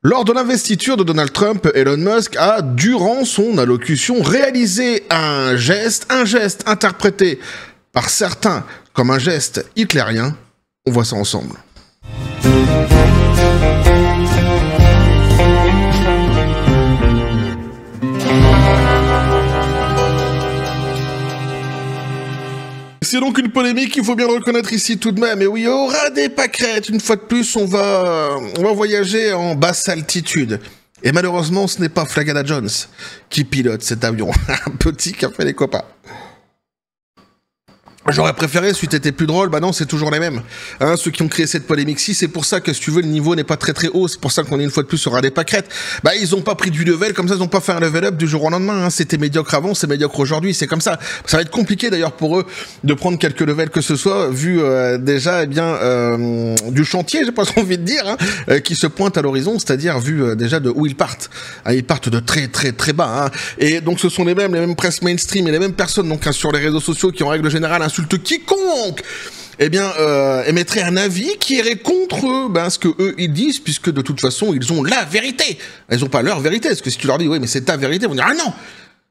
Lors de l'investiture de Donald Trump, Elon Musk a, durant son allocution, réalisé un geste interprété par certains comme un geste hitlérien. On voit ça ensemble. C'est donc une polémique, il faut bien le reconnaître ici tout de même. Et oui, il y aura des pâquerettes. Une fois de plus, on va voyager en basse altitude. Et malheureusement, ce n'est pas Flagada Jones qui pilote cet avion. Un petit qui a fait les copains. J'aurais préféré, celui qui était plus drôle, bah non, c'est toujours les mêmes. Hein, ceux qui ont créé cette polémique-ci, c'est pour ça que, si tu veux, le niveau n'est pas très très haut, c'est pour ça qu'on est une fois de plus sur des pâquerettes. Bah, ils ont pas pris du level, comme ça, ils ont pas fait un level up du jour au lendemain, hein. C'était médiocre avant, c'est médiocre aujourd'hui, c'est comme ça. Ça va être compliqué d'ailleurs pour eux de prendre quelques levels que ce soit, vu déjà, eh bien, du chantier, j'ai pas envie de dire, hein, qui se pointe à l'horizon, c'est-à-dire vu déjà de où ils partent. Hein, ils partent de très très très bas, hein. Et donc ce sont les mêmes presses mainstream et les mêmes personnes, donc, hein, sur les réseaux sociaux qui en règle générale quiconque, eh bien, émettrait un avis qui irait contre ce que eux ils disent, puisque de toute façon ils ont la vérité. Ils ont pas leur vérité, parce que si tu leur dis oui mais c'est ta vérité, ils vont dire ah non,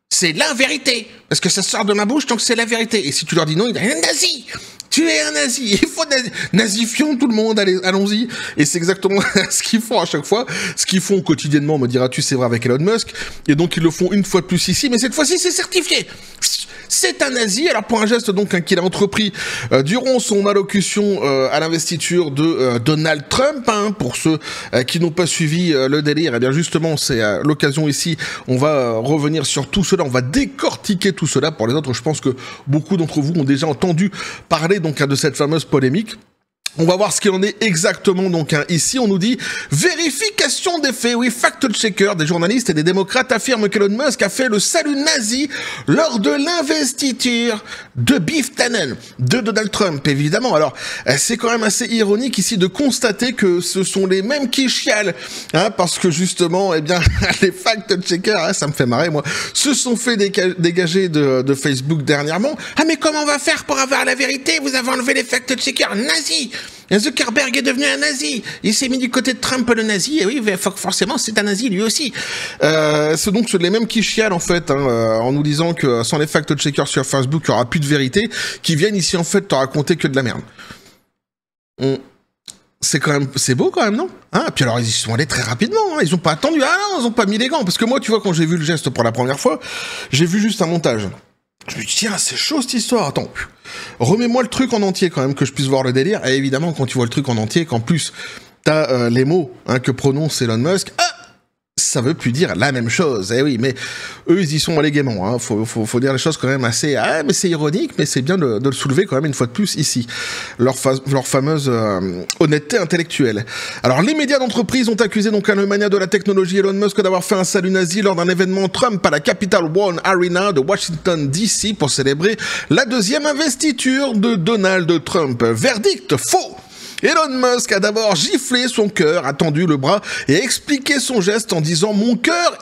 c'est la vérité, parce que ça sort de ma bouche tant que c'est la vérité. Et si tu leur dis non, ils disent un nazi. Tu es un nazi, il faut nazifions tout le monde, allons-y. Et c'est exactement ce qu'ils font à chaque fois, ce qu'ils font quotidiennement, me diras-tu, c'est vrai avec Elon Musk. Et donc ils le font une fois de plus ici, mais cette fois-ci c'est certifié. C'est un nazi, alors pour un geste donc qu'il a entrepris durant son allocution à l'investiture de Donald Trump, hein, pour ceux qui n'ont pas suivi le délire, et bien justement c'est l'occasion ici, on va revenir sur tout cela, on va décortiquer tout cela. Pour les autres, je pense que beaucoup d'entre vous ont déjà entendu parler donc de cette fameuse polémique. On va voir ce qu'il en est exactement, donc, hein. Ici, on nous dit « Vérification des faits ». Oui, fact-checker, des journalistes et des démocrates affirment qu'Elon Musk a fait le salut nazi lors de l'investiture de Biff Tannen, de Donald Trump, évidemment. Alors, c'est quand même assez ironique ici de constater que ce sont les mêmes qui chialent, hein, parce que justement, eh bien, les fact-checkers, hein, ça me fait marrer, moi, se sont fait dégager de Facebook dernièrement. « Ah, mais comment on va faire pour avoir la vérité? Vous avez enlevé les fact-checkers nazis !» Zuckerberg est devenu un nazi. Il s'est mis du côté de Trump, le nazi. Et oui, forcément, c'est un nazi lui aussi. C'est donc les mêmes qui chialent en fait, hein, en nous disant que sans les fact-checkers sur Facebook, il n'y aura plus de vérité, qui viennent ici en fait te raconter que de la merde. C'est beau quand même, non? Hein, puis alors ils y sont allés très rapidement. Hein, ils ont pas attendu. Ah non, ils ont pas mis les gants. Parce que moi, tu vois, quand j'ai vu le geste pour la première fois, j'ai vu juste un montage. Je me dis, tiens, c'est chaud cette histoire. Attends, remets-moi le truc en entier quand même, que je puisse voir le délire. Et évidemment, quand tu vois le truc en entier, qu'en plus, t'as les mots que prononce Elon Musk, ça veut plus dire la même chose. Eh oui, mais eux, ils y sont allés gaiement. Hein. Faut dire les choses quand même assez... Ah, mais c'est ironique, mais c'est bien de le soulever quand même une fois de plus ici. Leur fameuse honnêteté intellectuelle. Alors, les médias d'entreprise ont accusé donc le mania de la technologie Elon Musk d'avoir fait un salut nazi lors d'un événement Trump à la Capital One Arena de Washington DC pour célébrer la deuxième investiture de Donald Trump. Verdict faux. Elon Musk a d'abord giflé son cœur, a tendu le bras et a expliqué son geste en disant « Mon cœur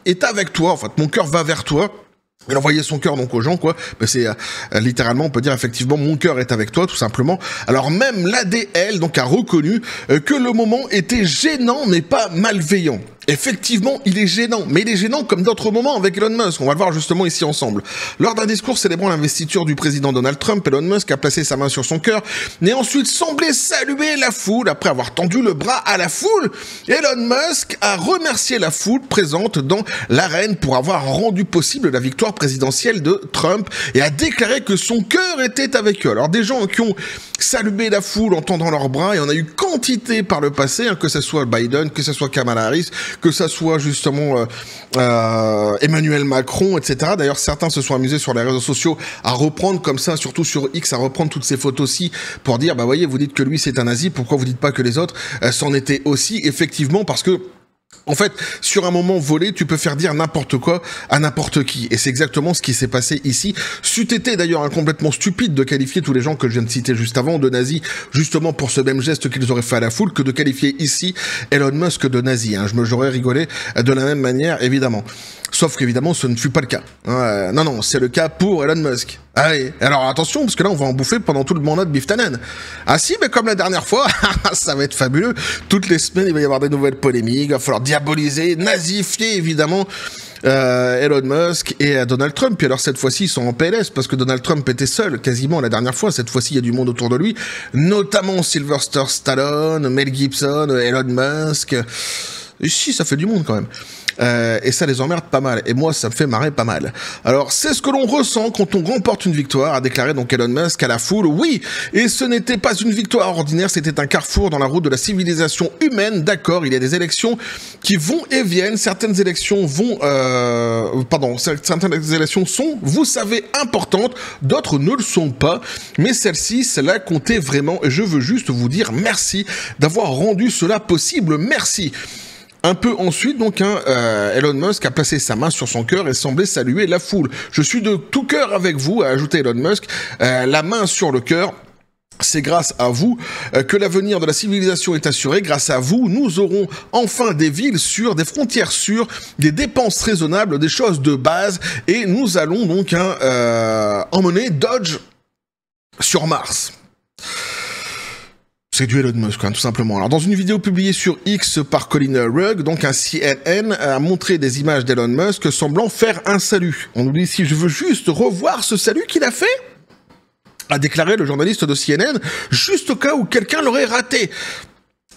est avec toi ». En fait, mon cœur va vers toi. Il envoyait son cœur donc aux gens, quoi. Mais c'est littéralement, on peut dire effectivement, mon cœur est avec toi, tout simplement. Alors même l'ADL donc a reconnu que le moment était gênant, mais pas malveillant. Effectivement, il est gênant, mais il est gênant comme d'autres moments avec Elon Musk. On va le voir justement ici ensemble. Lors d'un discours célébrant l'investiture du président Donald Trump, Elon Musk a placé sa main sur son cœur et ensuite semblé saluer la foule après avoir tendu le bras à la foule. Elon Musk a remercié la foule présente dans l'arène pour avoir rendu possible la victoire présidentielle de Trump et a déclaré que son cœur était avec eux. Alors des gens qui ont salué la foule en tendant leurs bras, et on a eu quantité par le passé, hein, que ce soit Biden, que ce soit Kamala Harris, que ça soit justement Emmanuel Macron, etc. D'ailleurs, certains se sont amusés sur les réseaux sociaux à reprendre comme ça, surtout sur X, à reprendre toutes ces photos-ci pour dire, bah voyez, vous dites que lui c'est un nazi, pourquoi vous dites pas que les autres s'en étaient aussi? Effectivement, parce que en fait, sur un moment volé, tu peux faire dire n'importe quoi à n'importe qui. Et c'est exactement ce qui s'est passé ici. C'eût été d'ailleurs complètement stupide de qualifier tous les gens que je viens de citer juste avant de nazis, justement pour ce même geste qu'ils auraient fait à la foule, que de qualifier ici Elon Musk de nazi. Hein. J'aurais rigolé de la même manière, évidemment. Sauf qu'évidemment, ce ne fut pas le cas. Non, c'est le cas pour Elon Musk. Ah oui, alors attention, parce que là, on va en bouffer pendant tout le mandat de Biff Tannen. Ah si, mais comme la dernière fois, ça va être fabuleux. Toutes les semaines, il va y avoir des nouvelles polémiques, il va falloir diaboliser, nazifier, évidemment, Elon Musk et Donald Trump. Puis alors, cette fois-ci, ils sont en PLS, parce que Donald Trump était seul, quasiment, la dernière fois. Cette fois-ci, il y a du monde autour de lui, notamment Sylvester Stallone, Mel Gibson, Elon Musk. Et si, ça fait du monde, quand même. Et ça les emmerde pas mal. Et moi, ça me fait marrer pas mal. Alors, c'est ce que l'on ressent quand on remporte une victoire, a déclaré donc Elon Musk à la foule. Oui, et ce n'était pas une victoire ordinaire, c'était un carrefour dans la route de la civilisation humaine. D'accord, il y a des élections qui vont et viennent. Certaines élections certaines élections sont, vous savez, importantes. D'autres ne le sont pas. Mais celle-ci, celle-là comptait vraiment. Et je veux juste vous dire merci d'avoir rendu cela possible. Merci. Un peu ensuite, donc, Elon Musk a placé sa main sur son cœur et semblait saluer la foule. Je suis de tout cœur avec vous, a ajouté Elon Musk, la main sur le cœur. C'est grâce à vous que l'avenir de la civilisation est assuré. Grâce à vous, nous aurons enfin des villes sûres, des frontières sûres, des dépenses raisonnables, des choses de base. Et nous allons donc emmener Dodge sur Mars. C'est du Elon Musk, hein, tout simplement. Alors, dans une vidéo publiée sur X par Colin Rugg, donc un CNN a montré des images d'Elon Musk semblant faire un salut. On nous dit ici, je veux juste revoir ce salut qu'il a fait, a déclaré le journaliste de CNN, juste au cas où quelqu'un l'aurait raté.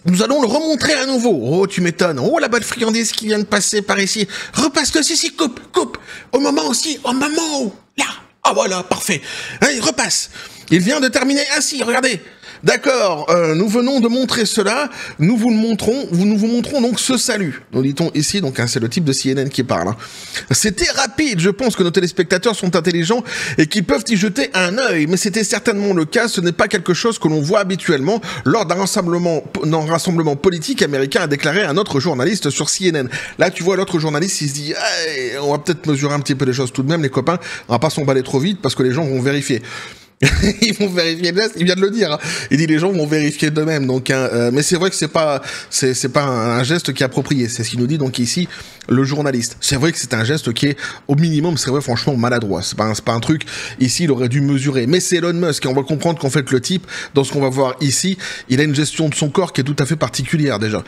Nous allons le remontrer à nouveau. Oh, tu m'étonnes. Oh, la bonne friandise qui vient de passer par ici. Repasse-le, si, coupe. Au moment aussi, là. Ah, voilà, parfait. Allez, repasse. Il vient de terminer ainsi, regardez. D'accord, nous venons de montrer cela, nous vous montrons donc ce salut. Nous dit-on ici, donc c'est le type de CNN qui parle. Hein. C'était rapide, je pense que nos téléspectateurs sont intelligents et qu'ils peuvent y jeter un œil, mais c'était certainement le cas, ce n'est pas quelque chose que l'on voit habituellement lors d'un rassemblement politique américain, a déclaré un autre journaliste sur CNN. Là, tu vois l'autre journaliste, il se dit, hey, on va peut-être mesurer un petit peu les choses tout de même, les copains, on va pas s'emballer trop vite parce que les gens vont vérifier. Ils vont vérifier le geste, il vient de le dire. Hein. Il dit les gens vont vérifier d'eux-mêmes. Donc, mais c'est vrai que c'est pas un geste qui est approprié. C'est ce qu'il nous dit donc ici le journaliste. C'est vrai que c'est un geste qui est au minimum, c'est vrai franchement maladroit. C'est pas un truc. Ici, il aurait dû mesurer. Mais c'est Elon Musk et on va comprendre qu'en fait le type, dans ce qu'on va voir ici, il a une gestion de son corps qui est tout à fait particulière déjà.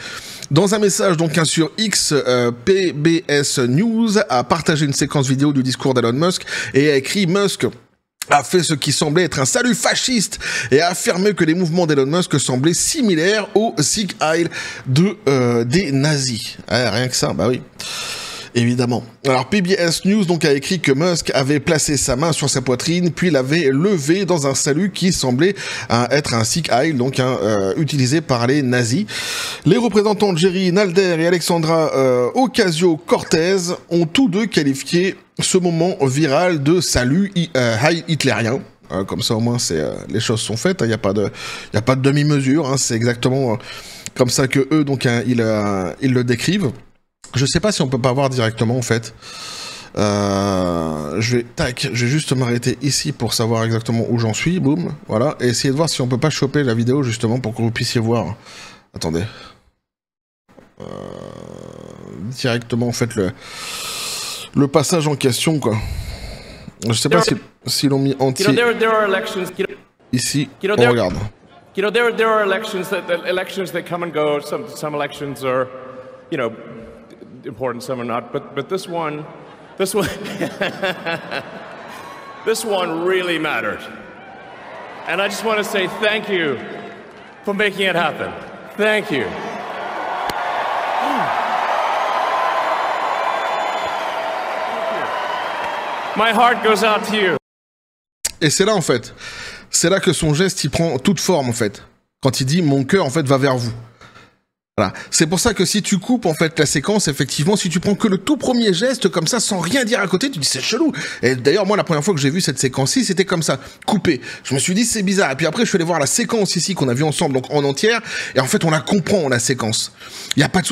Dans un message donc sur X, PBS News a partagé une séquence vidéo du discours d'Elon Musk et a écrit Musk a fait ce qui semblait être un salut fasciste et a affirmé que les mouvements d'Elon Musk semblaient similaires au Sieg Heil des nazis. Rien que ça, bah oui. Évidemment. Alors PBS News donc a écrit que Musk avait placé sa main sur sa poitrine puis l'avait levée dans un salut qui semblait être un Sieg Heil, donc utilisé par les nazis. Les représentants Jerry Nadler et Alexandra Ocasio-Cortez ont tous deux qualifié ce moment viral de salut Heil hitlérien. Comme ça au moins les choses sont faites, il n'y a pas de demi-mesure, hein, c'est exactement comme ça que eux donc ils le décrivent. Je sais pas si on peut pas voir directement en fait. Je vais juste m'arrêter ici pour savoir exactement où j'en suis. Boum, voilà. Et essayer de voir si on peut pas choper la vidéo justement pour que vous puissiez voir. Attendez. Directement en fait le passage en question quoi. Je sais pas si l'ont mis entier. Ici, on regarde. You know, there are elections that come and go. Some elections are, you know, important, some are not. But this one, this one really mattered. And I just want to say thank you for making it happen. Thank you. My heart goes out to you. Et c'est là en fait. C'est là que son geste il prend toute forme en fait. Quand il dit mon cœur en fait va vers vous. Voilà. C'est pour ça que si tu coupes en fait la séquence, effectivement, si tu prends que le tout premier geste comme ça, sans rien dire à côté, tu dis c'est chelou. Et d'ailleurs moi la première fois que j'ai vu cette séquence-ci, c'était comme ça, coupé. Je me suis dit c'est bizarre. Et puis après je suis allé voir la séquence ici qu'on a vue ensemble, donc en entière. Et en fait on la comprend la séquence.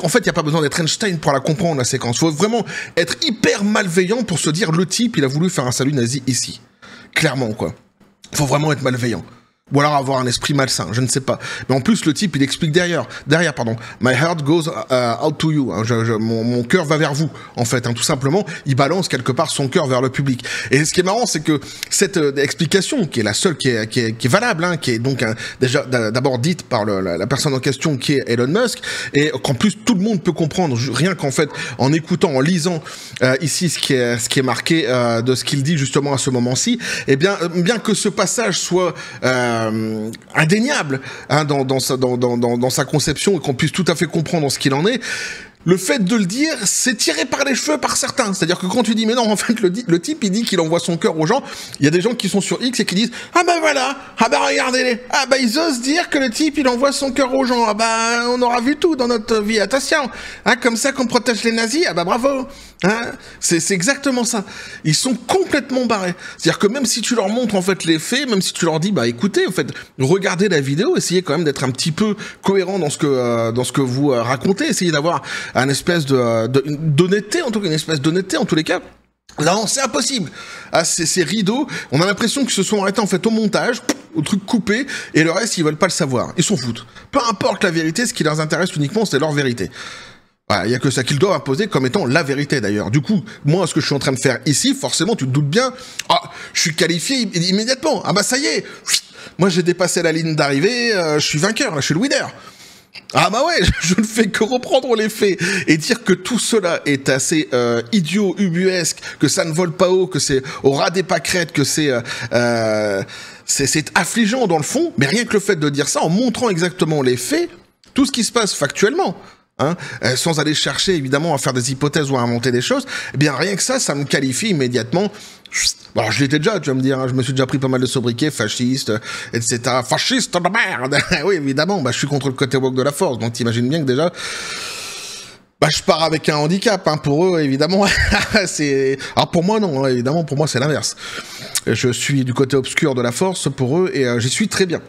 En fait il y a pas besoin d'être Einstein pour la comprendre la séquence. Faut vraiment être hyper malveillant pour se dire le type il a voulu faire un salut nazi ici. Clairement quoi. Faut vraiment être malveillant. Ou alors avoir un esprit malsain, je ne sais pas. Mais en plus, le type, il explique derrière, pardon, my heart goes out to you. Hein, mon cœur va vers vous, en fait, hein, tout simplement. Il balance quelque part son cœur vers le public. Et ce qui est marrant, c'est que cette explication, qui est la seule qui est valable, hein, qui est donc déjà d'abord dite par la personne en question, qui est Elon Musk, et qu'en plus tout le monde peut comprendre, rien qu'en fait en écoutant, en lisant ici ce qui est marqué de ce qu'il dit justement à ce moment-ci, et bien que ce passage soit indéniable hein, dans sa conception et qu'on puisse tout à fait comprendre ce qu'il en est. Le fait de le dire, c'est tiré par les cheveux par certains. C'est-à-dire que quand tu dis, mais non, en fait, le type, il dit qu'il envoie son cœur aux gens. Il y a des gens qui sont sur X et qui disent, ah ben voilà, ah ben regardez-les, ah ben ils osent dire que le type, il envoie son cœur aux gens. Ah ben, on aura vu tout dans notre vie, attention. Hein, comme ça qu'on protège les nazis, ah ben bravo. Hein, c'est exactement ça. Ils sont complètement barrés. C'est-à-dire que même si tu leur montres, en fait, les faits, même si tu leur dis, bah écoutez, en fait, regardez la vidéo, essayez quand même d'être un petit peu cohérent dans ce que vous racontez, essayez d'avoir un espèce d'honnêteté, en tout cas, une espèce d'honnêteté, en tous les cas. Non, c'est impossible. Ah, ces rideaux, on a l'impression qu'ils se sont arrêtés, en fait, au montage, au truc coupé, et le reste, ils veulent pas le savoir. Ils s'en foutent. Peu importe la vérité, ce qui leur intéresse uniquement, c'est leur vérité. Voilà, il y a que ça qu'ils doivent imposer comme étant la vérité, d'ailleurs. Du coup, moi, ce que je suis en train de faire ici, forcément, tu te doutes bien, ah, je suis qualifié immédiatement. Ah bah, ça y est. Moi, j'ai dépassé la ligne d'arrivée, je suis vainqueur, là, je suis le winner. Ah bah ouais, je ne fais que reprendre les faits et dire que tout cela est assez idiot, ubuesque, que ça ne vole pas haut, que c'est au ras des pâquerettes, que c'est affligeant dans le fond, mais rien que le fait de dire ça, en montrant exactement les faits, tout ce qui se passe factuellement, hein, sans aller chercher évidemment à faire des hypothèses ou à inventer des choses, eh bien rien que ça me qualifie immédiatement. Bon, alors je l'étais déjà, tu vas me dire, hein, je me suis déjà pris pas mal de sobriquets, fascistes, etc. Fasciste de merde. Oui, évidemment, bah je suis contre le côté woke de la force, donc t'imagines bien que déjà, bah je pars avec un handicap, hein, pour eux évidemment. Alors pour moi non, évidemment pour moi c'est l'inverse. Je suis du côté obscur de la force pour eux et j'y suis très bien.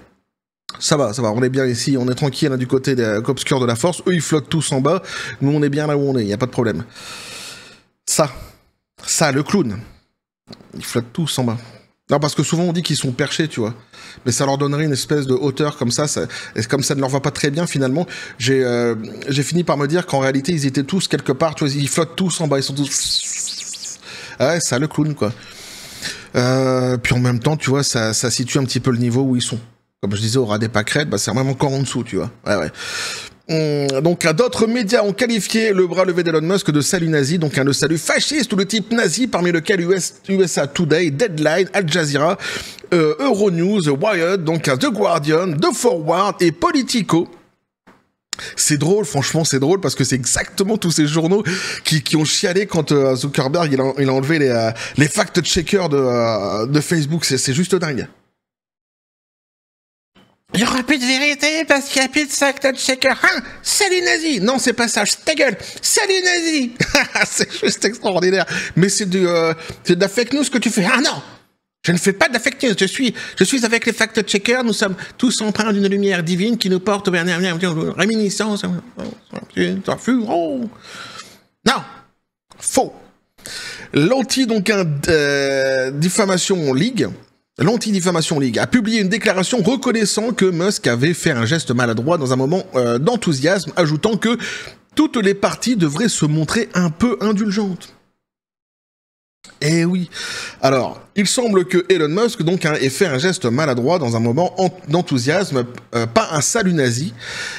Ça va, on est bien ici, on est tranquille hein, du côté obscur de la force. Eux ils flottent tous en bas, nous on est bien là où on est, y a pas de problème. Ça, le clown. Ils flottent tous en bas. Non, parce que souvent on dit qu'ils sont perchés, tu vois. Mais ça leur donnerait une espèce de hauteur comme ça et comme ça ne leur va pas très bien finalement, j'ai fini par me dire qu'en réalité ils étaient tous quelque part, tu vois, ils flottent tous en bas, ils sont tous... Ah ouais, ça, le clown, quoi. Puis en même temps, tu vois, ça situe un petit peu le niveau où ils sont. Comme je disais, au ras des pâquerettes, bah c'est même encore en dessous, tu vois. Ouais. Donc d'autres médias ont qualifié le bras levé d'Elon Musk de salut nazi, donc le salut fasciste ou le type nazi, parmi lequel USA Today, Deadline, Al Jazeera, Euronews, Wired, donc The Guardian, The Forward et Politico. C'est drôle, franchement c'est drôle parce que c'est exactement tous ces journaux qui ont chialé quand Zuckerberg il a enlevé les fact-checkers de Facebook, c'est juste dingue. Il n'y aura plus de vérité parce qu'il n'y a plus de fact-checker. Hein, salut nazi. Non, c'est pas ça. Ta gueule. Salut nazi. C'est juste extraordinaire. Mais c'est de la fake news que tu fais. Ah non, je ne fais pas de la fake news. Je suis avec les fact-checkers. Nous sommes tous empreints d'une lumière divine qui nous porte vers une réminiscence. Non, faux. L'Anti-Diffamation League a publié une déclaration reconnaissant que Musk avait fait un geste maladroit dans un moment d'enthousiasme, ajoutant que toutes les parties devraient se montrer un peu indulgentes. Eh oui. Alors, il semble que Elon Musk donc ait fait un geste maladroit dans un moment d'enthousiasme, pas un salut nazi,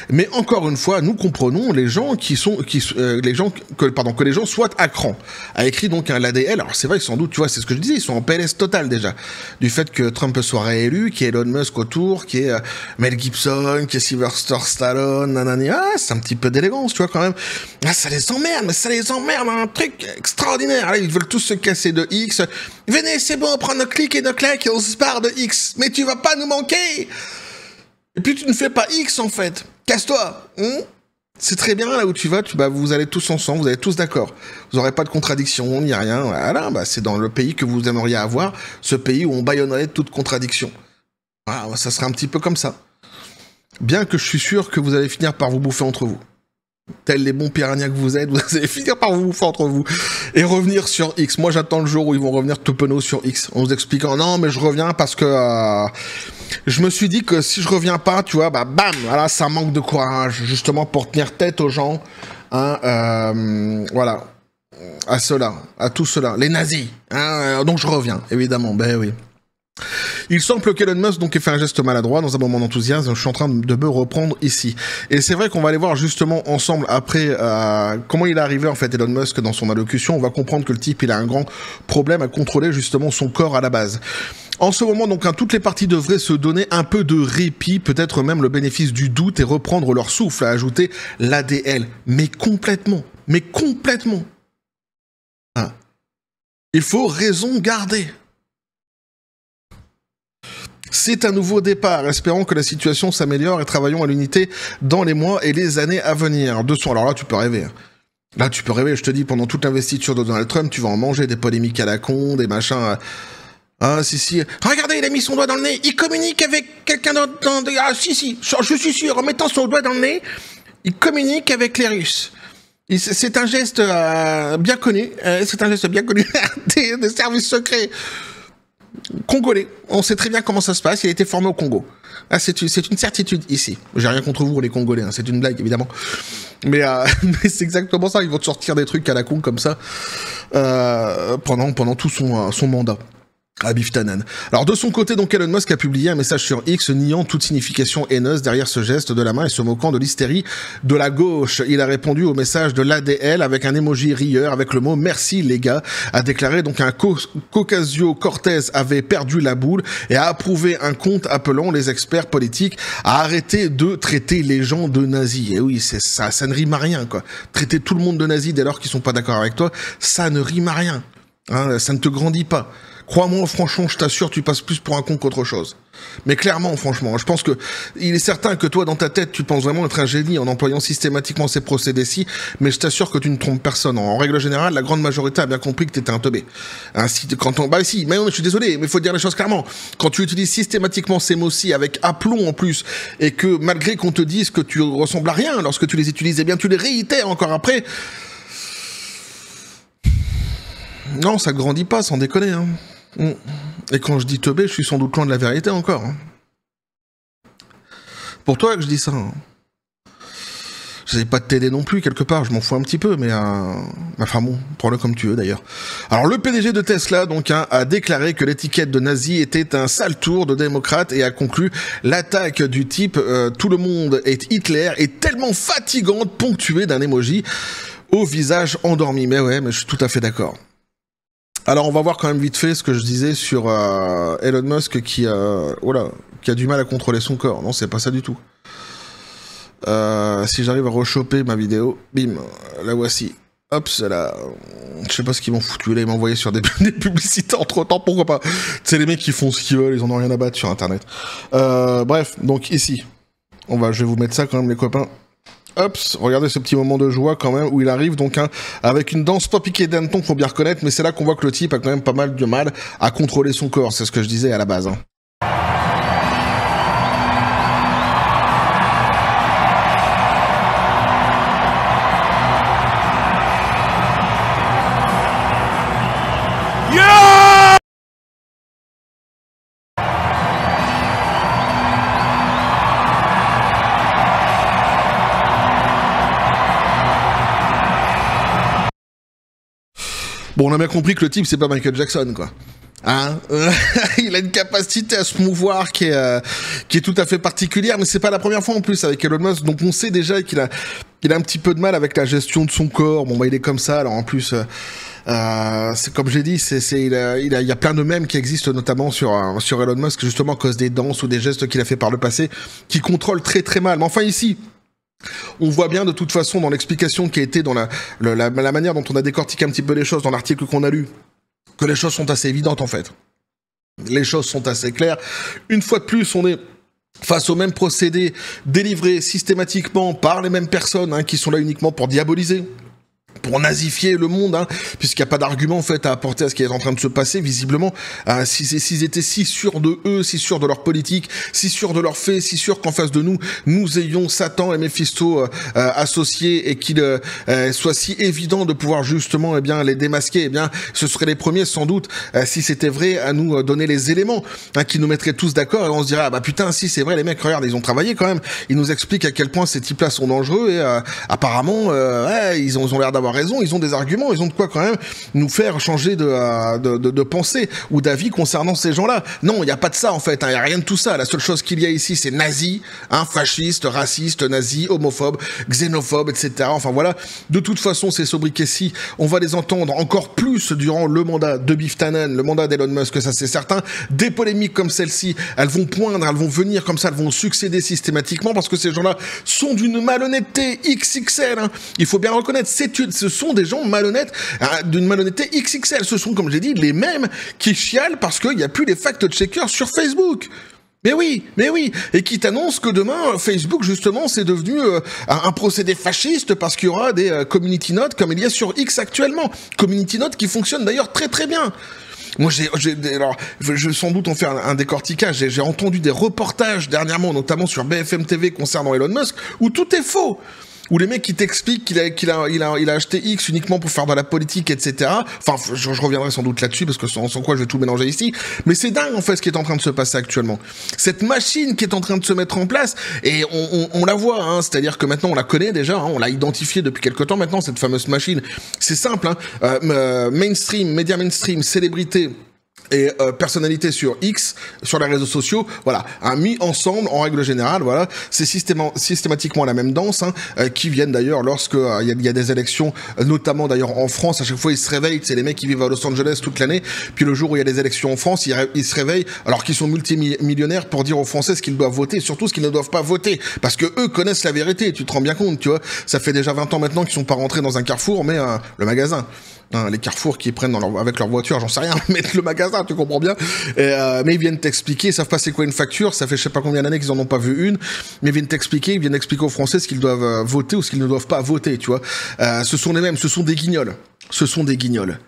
mais encore une fois, nous comprenons les gens que les gens soient à cran. A écrit donc un l'ADL. Alors c'est vrai que sans doute, tu vois, c'est ce que je disais, ils sont en PLS total déjà du fait que Trump soit réélu, qu'il y ait Elon Musk autour, qu'il y ait Mel Gibson, qu'il y ait Sylvester Stallone, nanani. Ah, c'est un petit peu d'élégance, tu vois quand même. Ah, ça les emmerde, un truc extraordinaire. Là, ils veulent tous se casser de X. Venez, c'est bon, prends nos clics et nos claques et on se barre de X. Mais tu vas pas nous manquer. Et puis tu ne fais pas X en fait. Casse-toi. C'est très bien là où tu vas. Vous allez tous ensemble, vous allez tous d'accord. Vous n'aurez pas de contradiction, ni rien. Voilà, c'est dans le pays que vous aimeriez avoir, ce pays où on bâillonnerait toute contradiction. Voilà, ça serait un petit peu comme ça. Bien que je suis sûr que vous allez finir par vous bouffer entre vous. Tels les bons piranhas que vous êtes, vous allez finir par vous bouffer entre vous. Et revenir sur X. Moi, j'attends le jour où ils vont revenir tout penaud sur X. En vous expliquant, non, mais je reviens parce que... je me suis dit que si je reviens pas, tu vois, bah bam, voilà, ça manque de courage, justement, pour tenir tête aux gens. Hein, voilà. À ceux-là, à tous ceux-là. Les nazis. Hein, donc je reviens, évidemment. Ben oui. Il semble qu'Elon Musk donc ait fait un geste maladroit dans un moment d'enthousiasme. Je suis en train de me reprendre ici. Et c'est vrai qu'on va aller voir justement ensemble après comment il est arrivé en fait Elon Musk dans son allocution. On va comprendre que le type il a un grand problème à contrôler justement son corps à la base. En ce moment donc toutes les parties devraient se donner un peu de répit, peut-être même le bénéfice du doute et reprendre leur souffle, à ajouter l'ADL. Mais complètement. Hein. Il faut raison garder. C'est un nouveau départ, espérons que la situation s'améliore et travaillons à l'unité dans les mois et les années à venir. Alors là, tu peux rêver. Là, tu peux rêver, je te dis, pendant toute l'investiture de Donald Trump, tu vas en manger des polémiques à la con, des machins... Ah, si. Regardez, il a mis son doigt dans le nez, il communique avec quelqu'un d'autre... Ah, si, je suis sûr, en mettant son doigt dans le nez, il communique avec les Russes. C'est un geste bien connu, des services secrets congolais. On sait très bien comment ça se passe, il a été formé au Congo. Ah, c'est une certitude ici. J'ai rien contre vous les Congolais, hein. C'est une blague évidemment. Mais c'est exactement ça, ils vont te sortir des trucs à la con comme ça pendant tout son mandat. À Biftanen. Alors de son côté, donc Elon Musk a publié un message sur X niant toute signification haineuse derrière ce geste de la main et se moquant de l'hystérie de la gauche. Il a répondu au message de l'ADL avec un emoji rieur avec le mot « Merci les gars », a déclaré donc un Ocasio-Cortez avait perdu la boule et a approuvé un compte appelant les experts politiques à arrêter de traiter les gens de nazis. Et oui, c'est ça ne rime à rien quoi. Traiter tout le monde de nazis dès lors qu'ils sont pas d'accord avec toi, ça ne rime à rien. Hein, ça ne te grandit pas. Crois-moi, franchement, je t'assure, tu passes plus pour un con qu'autre chose. Mais clairement, franchement, je pense que il est certain que toi, dans ta tête, tu penses vraiment être un génie en employant systématiquement ces procédés-ci, mais je t'assure que tu ne trompes personne. En règle générale, la grande majorité a bien compris que t'étais un teubé. Hein, mais non, je suis désolé, mais il faut dire les choses clairement. Quand tu utilises systématiquement ces mots-ci avec aplomb en plus, et que malgré qu'on te dise que tu ressembles à rien lorsque tu les utilises, eh bien tu les réitères encore après. Non, ça grandit pas, sans déconner, hein. Et quand je dis teubé, je suis sans doute loin de la vérité encore. Hein. Pour toi que je dis ça. Hein. Je n'essaie pas de t'aider non plus, quelque part, je m'en fous un petit peu, mais... Enfin bon, prends-le comme tu veux d'ailleurs. Alors le PDG de Tesla donc a déclaré que l'étiquette de nazi était un sale tour de démocrate et a conclu l'attaque du type tout le monde est Hitler est tellement fatigante, ponctuée d'un emoji au visage endormi. Mais ouais, mais je suis tout à fait d'accord. Alors on va voir quand même vite fait ce que je disais sur Elon Musk qui a du mal à contrôler son corps. Non, c'est pas ça du tout. Si j'arrive à rechoper ma vidéo, bim, la voici. Hop, c'est là. Je sais pas ce qu'ils m'ont foutu là, ils m'ont envoyé sur des publicités entre temps, pourquoi pas. C'est les mecs qui font ce qu'ils veulent, ils en ont rien à battre sur internet. Bref, donc ici, je vais vous mettre ça quand même les copains. Hop, regardez ce petit moment de joie quand même où il arrive donc avec une danse pas piquée d'hanneton, faut bien reconnaître, mais c'est là qu'on voit que le type a quand même pas mal de mal à contrôler son corps, c'est ce que je disais à la base. Hein. Bon, on a bien compris que le type, c'est pas Michael Jackson, quoi. Hein il a une capacité à se mouvoir qui est tout à fait particulière, mais c'est pas la première fois en plus avec Elon Musk, donc on sait déjà qu'il a un petit peu de mal avec la gestion de son corps. Bon, bah, il est comme ça, alors en plus... c'est comme j'ai dit, il y a plein de mèmes qui existent notamment sur Elon Musk, justement à cause des danses ou des gestes qu'il a fait par le passé, qui contrôlent très très mal. Mais enfin ici... On voit bien de toute façon dans l'explication qui a été dans la manière dont on a décortiqué un petit peu les choses dans l'article qu'on a lu, que les choses sont assez évidentes en fait. Les choses sont assez claires. Une fois de plus, on est face au même procédé délivré systématiquement par les mêmes personnes qui sont là uniquement pour diaboliser, pour nazifier le monde, hein, puisqu'il n'y a pas d'argument en fait à apporter à ce qui est en train de se passer. Visiblement, s'ils étaient si sûrs de eux, si sûrs de leur politique, si sûrs de leurs faits, si sûrs qu'en face de nous ayons Satan et Méphisto associés et qu'il soit si évident de pouvoir justement les démasquer, ce seraient les premiers sans doute, si c'était vrai, à nous donner les éléments qui nous mettraient tous d'accord, et on se dirait putain, si c'est vrai, les mecs, regarde, ils ont travaillé quand même, ils nous expliquent à quel point ces types-là sont dangereux, et apparemment ils ont l'air d'avoir raison, ils ont des arguments, ils ont de quoi quand même nous faire changer de pensée ou d'avis concernant ces gens-là. Non, il n'y a pas de ça en fait, il n'y a rien de tout ça. La seule chose qu'il y a ici, c'est nazi, fasciste, raciste, nazi, homophobe, xénophobe, etc. Enfin voilà, de toute façon, ces sobriquets-ci, on va les entendre encore plus durant le mandat de Biff Tannen, le mandat d'Elon Musk, ça c'est certain. Des polémiques comme celle-ci, elles vont poindre, elles vont venir comme ça, elles vont succéder systématiquement parce que ces gens-là sont d'une malhonnêteté XXL, hein. Il faut bien reconnaître, ce sont des gens malhonnêtes, d'une malhonnêteté XXL. Ce sont, comme j'ai dit, les mêmes qui chialent parce qu'il n'y a plus les fact-checkers sur Facebook. Mais oui, et qui t'annonce que demain, Facebook, justement, c'est devenu un procédé fasciste parce qu'il y aura des community notes comme il y a sur X actuellement. Community notes qui fonctionnent d'ailleurs très très bien. Moi, alors, je vais sans doute en faire un décortiquage. J'ai entendu des reportages dernièrement, notamment sur BFM TV concernant Elon Musk, où tout est faux. Où les mecs qui t'expliquent qu'il a acheté X uniquement pour faire de la politique, etc. Enfin, je reviendrai sans doute là-dessus, parce que sans quoi je vais tout mélanger ici. Mais c'est dingue, en fait, ce qui est en train de se passer actuellement. Cette machine qui est en train de se mettre en place, et on la voit, hein, c'est-à-dire que maintenant, on la connaît déjà, hein, on l'a identifiée depuis quelque temps maintenant, cette fameuse machine. C'est simple, hein, média mainstream, célébrité, et personnalité sur X, sur les réseaux sociaux, voilà, mis ensemble en règle générale, voilà, c'est systématiquement la même danse, hein, qui viennent d'ailleurs lorsque il y a des élections, notamment d'ailleurs en France, à chaque fois ils se réveillent, c'est les mecs qui vivent à Los Angeles toute l'année, puis le jour où il y a des élections en France, ils se réveillent alors qu'ils sont multimillionnaires pour dire aux Français ce qu'ils doivent voter, surtout ce qu'ils ne doivent pas voter, parce que eux connaissent la vérité, tu te rends bien compte, tu vois, ça fait déjà 20 ans maintenant qu'ils sont pas rentrés dans un Carrefour, mais le magasin. Les Carrefour qui prennent avec leur voiture, j'en sais rien, mettre le magasin, tu comprends bien. Mais ils viennent t'expliquer, ils savent pas c'est quoi une facture, ça fait je sais pas combien d'années qu'ils en ont pas vu une, mais ils viennent t'expliquer, aux Français ce qu'ils doivent voter ou ce qu'ils ne doivent pas voter, tu vois. Ce sont les mêmes, ce sont des guignols. Ce sont des guignols,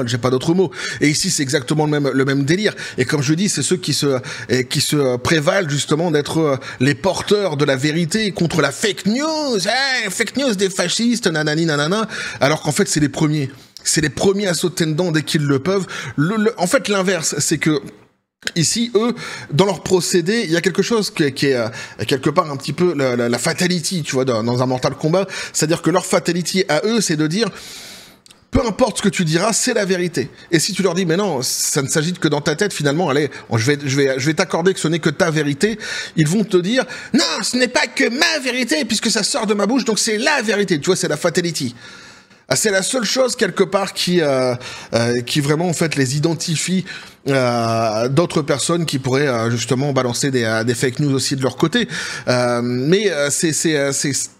j'ai pas d'autre mot. Et ici, c'est exactement le même délire. Et comme je dis, c'est ceux qui se prévalent justement d'être les porteurs de la vérité contre la fake news, fake news des fascistes, nanani nanana, alors qu'en fait, c'est les premiers. C'est les premiers à sauter dedans dès qu'ils le peuvent. En fait, l'inverse, c'est que ici, eux, dans leur procédé, il y a quelque chose qui est quelque part un petit peu la fatality, tu vois, dans un Mortal Kombat. C'est-à-dire que leur fatality à eux, c'est de dire... Peu importe ce que tu diras, c'est la vérité. Et si tu leur dis, mais non, ça ne s'agit que dans ta tête, finalement, allez, je vais t'accorder que ce n'est que ta vérité, ils vont te dire, non, ce n'est pas que ma vérité, puisque ça sort de ma bouche, donc c'est la vérité. Tu vois, c'est la fatality. C'est la seule chose, quelque part, qui vraiment, en fait, les identifie d'autres personnes qui pourraient, justement, balancer des fake news aussi de leur côté. Mais c'est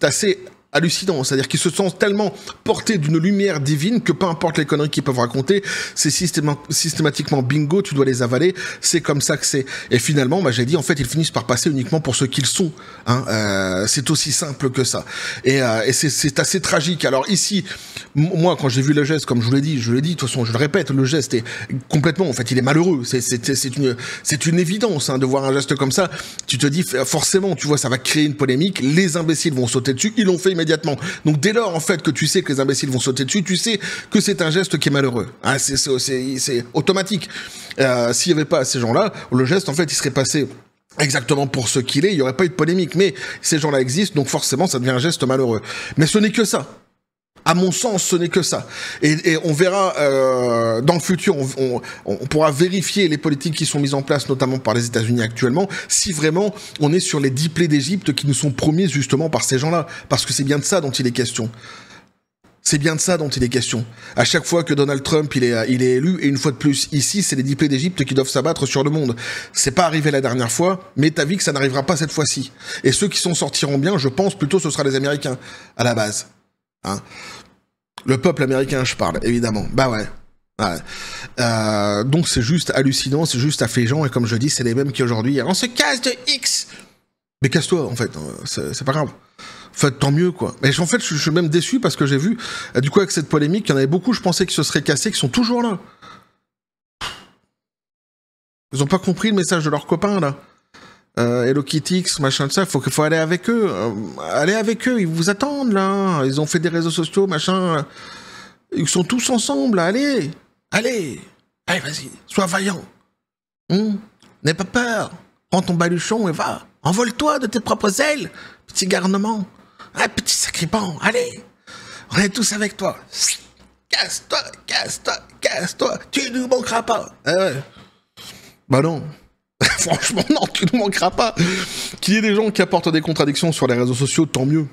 assez... hallucinant, c'est-à-dire qu'ils se sentent tellement portés d'une lumière divine que peu importe les conneries qu'ils peuvent raconter, c'est systématiquement bingo, tu dois les avaler, c'est comme ça que c'est. Et finalement, j'ai dit, en fait, ils finissent par passer uniquement pour ce qu'ils sont, hein, c'est aussi simple que ça. Et c'est assez tragique. Alors ici, moi, quand j'ai vu le geste, comme je vous l'ai dit, de toute façon, je le répète, le geste est complètement, en fait, il est malheureux, c'est une évidence, hein, de voir un geste comme ça, tu te dis, forcément, tu vois, ça va créer une polémique, les imbéciles vont sauter dessus, ils l'ont fait immédiatement. Donc dès lors, en fait, que tu sais que les imbéciles vont sauter dessus, tu sais que c'est un geste qui est malheureux. Hein, c'est automatique. S'il n'y avait pas ces gens-là, le geste, en fait, il serait passé exactement pour ce qu'il est, il n'y aurait pas eu de polémique. Mais ces gens-là existent, donc forcément, ça devient un geste malheureux. Mais ce n'est que ça. À mon sens, ce n'est que ça. Et on verra dans le futur, on pourra vérifier les politiques qui sont mises en place, notamment par les États-Unis actuellement, si vraiment on est sur les 10 plaies d'Égypte qui nous sont promises justement par ces gens-là. Parce que c'est bien de ça dont il est question. C'est bien de ça dont il est question. À chaque fois que Donald Trump il est élu, et une fois de plus, ici, c'est les 10 plaies d'Égypte qui doivent s'abattre sur le monde. C'est pas arrivé la dernière fois, mais t'as vu que ça n'arrivera pas cette fois-ci. Et ceux qui s'en sortiront bien, je pense plutôt ce sera les Américains, à la base. Hein. Le peuple américain, je parle, évidemment. Bah ouais. Ouais. Donc c'est juste hallucinant, c'est juste affligeant, et comme je dis, c'est les mêmes qui aujourd'hui, on se casse de X. Mais casse-toi, en fait, c'est pas grave. Enfin, tant mieux, quoi. Mais en fait, je suis même déçu parce que j'ai vu, du coup, avec cette polémique, il y en avait beaucoup, je pensais qu'ils se seraient cassés, qui sont toujours là. Ils ont pas compris le message de leurs copains, là. Hello Kitty, machin de ça, faut aller avec eux. Allez avec eux, ils vous attendent, là. Ils ont fait des réseaux sociaux, machin. Ils sont tous ensemble, là. Allez, vas-y, sois vaillant. N'aie pas peur. Prends ton baluchon et va. Envole-toi de tes propres ailes, petit garnement. Ah, petit sacripant, allez. On est tous avec toi. Casse-toi. Tu ne nous manqueras pas. Bah non. Franchement, non, tu ne manqueras pas. Qu'il y ait des gens qui apportent des contradictions sur les réseaux sociaux, tant mieux.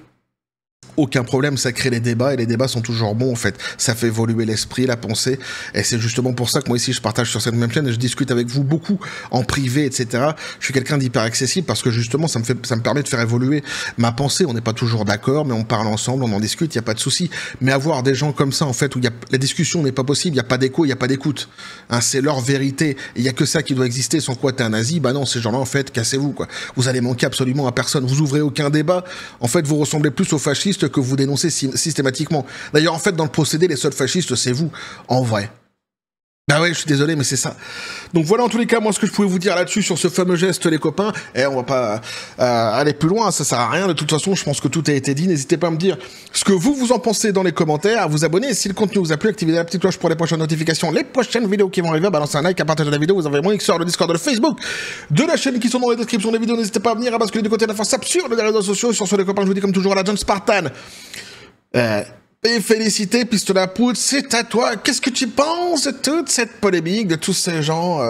Aucun problème, ça crée les débats, et les débats sont toujours bons, en fait. Ça fait évoluer l'esprit, la pensée, et c'est justement pour ça que moi ici, je partage sur cette même chaîne, et je discute avec vous beaucoup, en privé, etc. Je suis quelqu'un d'hyper accessible, parce que justement, ça me permet de faire évoluer ma pensée. On n'est pas toujours d'accord, mais on parle ensemble, on en discute, il n'y a pas de souci. Mais avoir des gens comme ça, en fait, où la discussion n'est pas possible, il n'y a pas d'écho, il n'y a pas d'écoute. Hein, c'est leur vérité, il n'y a que ça qui doit exister, sans quoi t'es un nazi. Bah non, ces gens-là, en fait, cassez-vous, quoi. Vous allez manquer absolument à personne. Vous ouvrez aucun débat. En fait, vous ressemblez plus aux fascistes que vous dénoncez systématiquement. D'ailleurs, en fait, dans le procédé, les seuls fascistes, c'est vous, en vrai. Bah ouais, je suis désolé, mais c'est ça. Donc voilà, en tous les cas, moi, ce que je pouvais vous dire là-dessus, sur ce fameux geste, les copains, et on va pas aller plus loin, ça sert à rien, de toute façon, je pense que tout a été dit. N'hésitez pas à me dire ce que vous en pensez dans les commentaires, à vous abonner, et si le contenu vous a plu, activez la petite cloche pour les prochaines notifications, les prochaines vidéos qui vont arriver, balancez un like, à partager la vidéo, vous avez mon X sur le Discord, le Facebook de la chaîne qui sont dans les descriptions des vidéos, n'hésitez pas à venir à basculer du côté de la force absurde des réseaux sociaux. Sur ce, les copains, je vous dis comme toujours à la John Spartan. Et félicité, pistolet à poudre, c'est à toi. Qu'est-ce que tu penses de toute cette polémique, de tous ces gens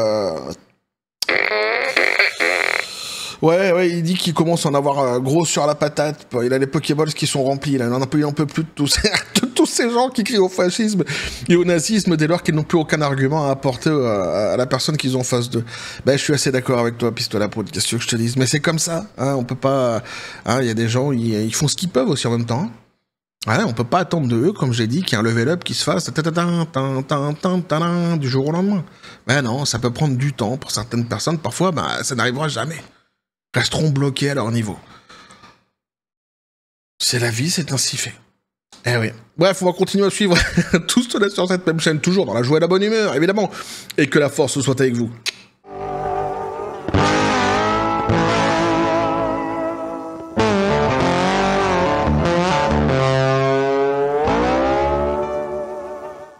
Ouais, il dit qu'il commence à en avoir gros sur la patate. Il a les Pokéballs qui sont remplis, là. Il en peut plus de tous ces gens qui crient au fascisme et au nazisme dès lors qu'ils n'ont plus aucun argument à apporter à la personne qu'ils ont en face d'eux. Ben, je suis assez d'accord avec toi, pistolet à poudre, qu'est-ce que je te dise. Mais c'est comme ça, hein, on peut pas... Hein, il y a des gens, ils font ce qu'ils peuvent aussi en même temps. Ouais, on peut pas attendre de eux, comme j'ai dit, qu'il y ait un level up qui se fasse du jour au lendemain. Ben non, ça peut prendre du temps pour certaines personnes. Parfois, ben, ça n'arrivera jamais. Resteront bloqués à leur niveau. C'est la vie, c'est ainsi fait. Eh oui. Bref, on va continuer à suivre tout cela sur cette même chaîne, toujours dans la joie et la bonne humeur, évidemment. Et que la force soit avec vous.